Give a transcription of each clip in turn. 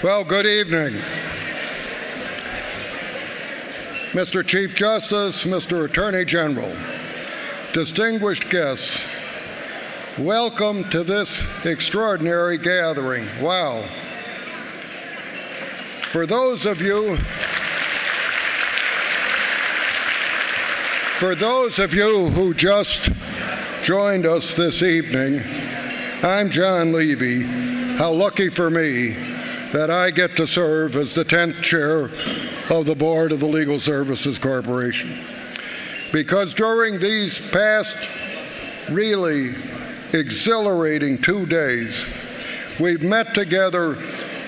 Well, good evening. Mr. Chief Justice, Mr. Attorney General, distinguished guests, welcome to this extraordinary gathering. Wow. For those of you who just joined us this evening, I'm John Levy. How lucky for me that I get to serve as the 10th chair of the board of the Legal Services Corporation. Because during these past really exhilarating 2 days, we've met together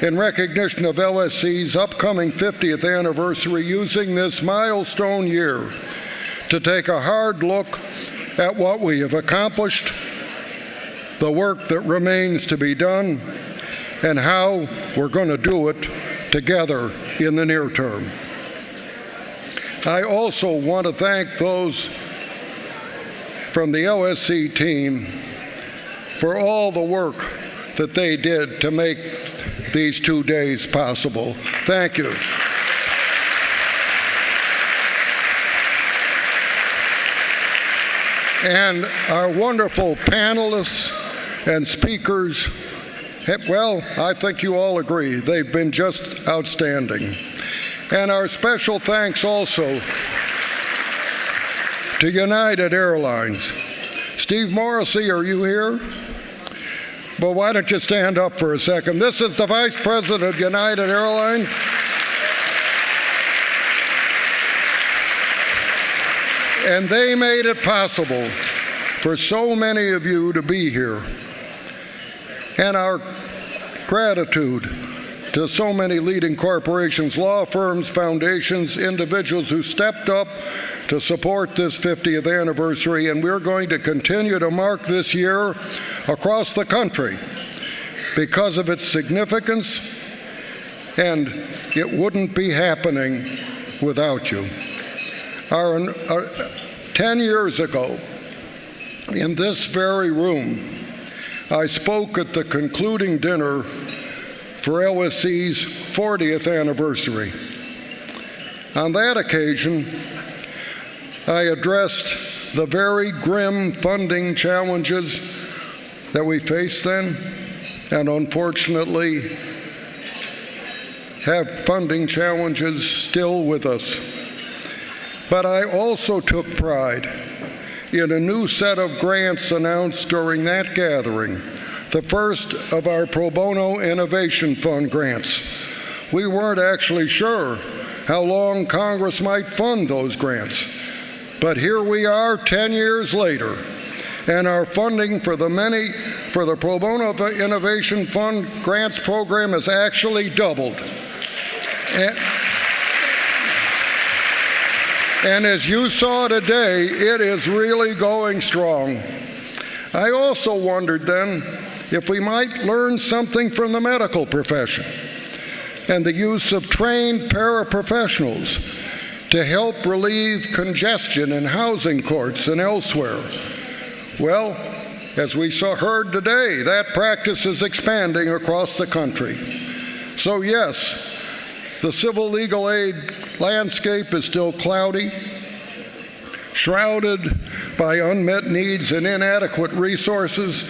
in recognition of LSC's upcoming 50th anniversary, using this milestone year to take a hard look at what we have accomplished, the work that remains to be done, and how we're going to do it together in the near term. I also want to thank those from the LSC team for all the work that they did to make these 2 days possible. Thank you. And our wonderful panelists and speakers, well, I think you all agree, they've been just outstanding. And our special thanks also to United Airlines. Steve Morrissey, are you here? Well, why don't you stand up for a second? This is the Vice President of United Airlines. And they made it possible for so many of you to be here. And our gratitude to so many leading corporations, law firms, foundations, individuals who stepped up to support this 50th anniversary. And we're going to continue to mark this year across the country because of its significance, and it wouldn't be happening without you. 10 years ago, in this very room, I spoke at the concluding dinner for LSC's 40th anniversary. On that occasion, I addressed the very grim funding challenges that we faced then, and unfortunately have funding challenges still with us. But I also took pride in a new set of grants announced during that gathering, the first of our Pro Bono Innovation Fund grants. We weren't actually sure how long Congress might fund those grants, but here we are 10 years later, and our funding for the Pro Bono Innovation Fund grants program has actually doubled. And as you saw today, it is really going strong. I also wondered then if we might learn something from the medical profession and the use of trained paraprofessionals to help relieve congestion in housing courts and elsewhere. Well, as we heard today, that practice is expanding across the country. So yes, the civil legal aid landscape is still cloudy, shrouded by unmet needs and inadequate resources,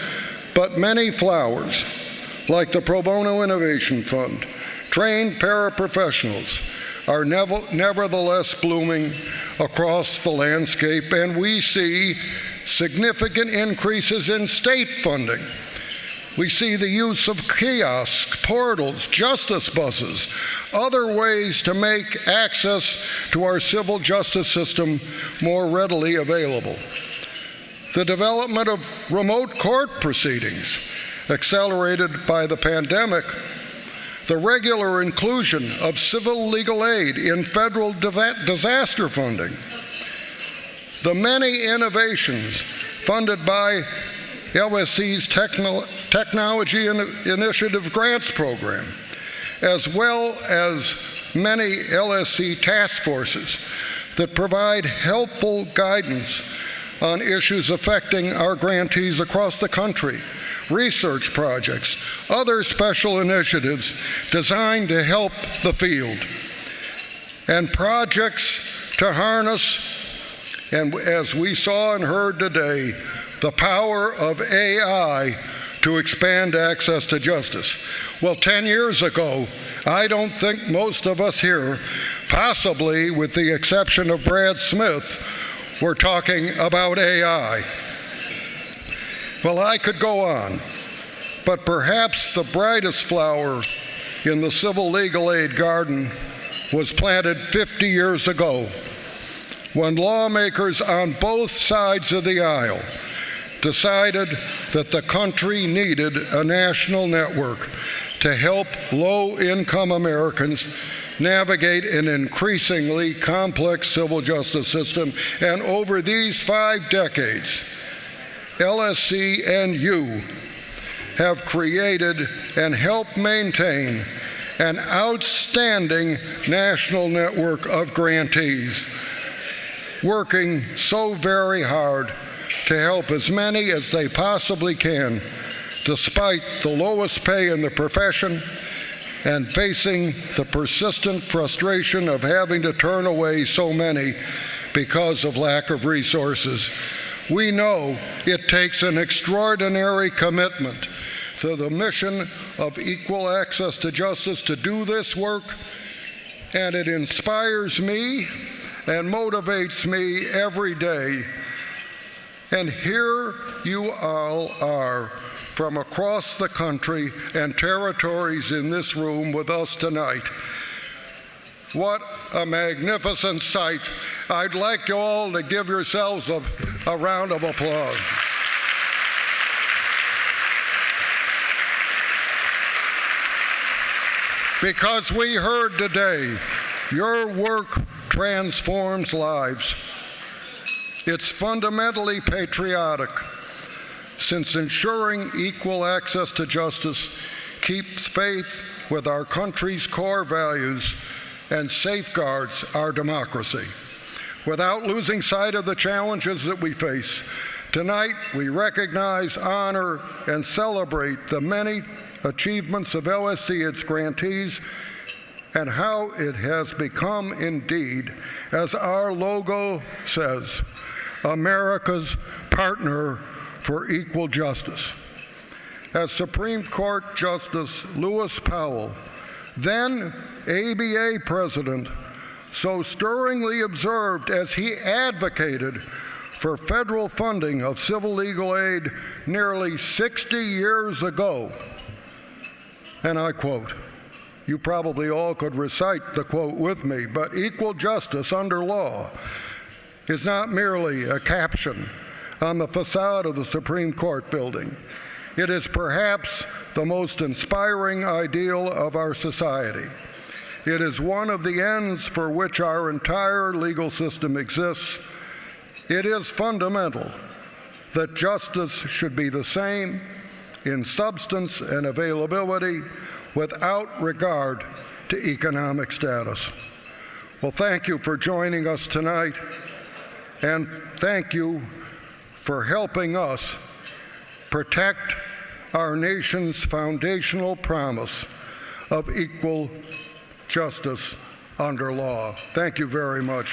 but many flowers, like the Pro Bono Innovation Fund, trained paraprofessionals, are nevertheless blooming across the landscape, and we see significant increases in state funding. We see the use of kiosks, portals, justice buses, other ways to make access to our civil justice system more readily available. The development of remote court proceedings, accelerated by the pandemic, the regular inclusion of civil legal aid in federal disaster funding, the many innovations funded by LSC's Technology Initiative Grants Program, as well as many LSC task forces that provide helpful guidance on issues affecting our grantees across the country, research projects, other special initiatives designed to help the field, and projects to harness, and as we saw and heard today, the power of AI to expand access to justice. Well, 10 years ago, I don't think most of us here, possibly with the exception of Brad Smith, were talking about AI. Well, I could go on, but perhaps the brightest flower in the civil legal aid garden was planted 50 years ago when lawmakers on both sides of the aisle decided that the country needed a national network to help low-income Americans navigate an increasingly complex civil justice system. And over these 5 decades, LSC and you have created and helped maintain an outstanding national network of grantees, working so very hard to help as many as they possibly can, despite the lowest pay in the profession and facing the persistent frustration of having to turn away so many because of lack of resources. We know it takes an extraordinary commitment to the mission of equal access to justice to do this work, and it inspires me and motivates me every day. And here you all are from across the country and territories in this room with us tonight. What a magnificent sight. I'd like you all to give yourselves a round of applause. Because we heard today, your work transforms lives. It's fundamentally patriotic, since ensuring equal access to justice keeps faith with our country's core values and safeguards our democracy. Without losing sight of the challenges that we face, tonight we recognize, honor, and celebrate the many achievements of LSC, its grantees, and how it has become indeed, as our logo says, America's partner for equal justice. As Supreme Court Justice Lewis Powell, then ABA president, so stirringly observed as he advocated for federal funding of civil legal aid nearly 60 years ago. And I quote, you probably all could recite the quote with me, but equal justice under law is not merely a caption on the facade of the Supreme Court building. It is perhaps the most inspiring ideal of our society. It is one of the ends for which our entire legal system exists. It is fundamental that justice should be the same in substance and availability without regard to economic status. Well, thank you for joining us tonight, and thank you for helping us protect our nation's foundational promise of equal justice under law. Thank you very much.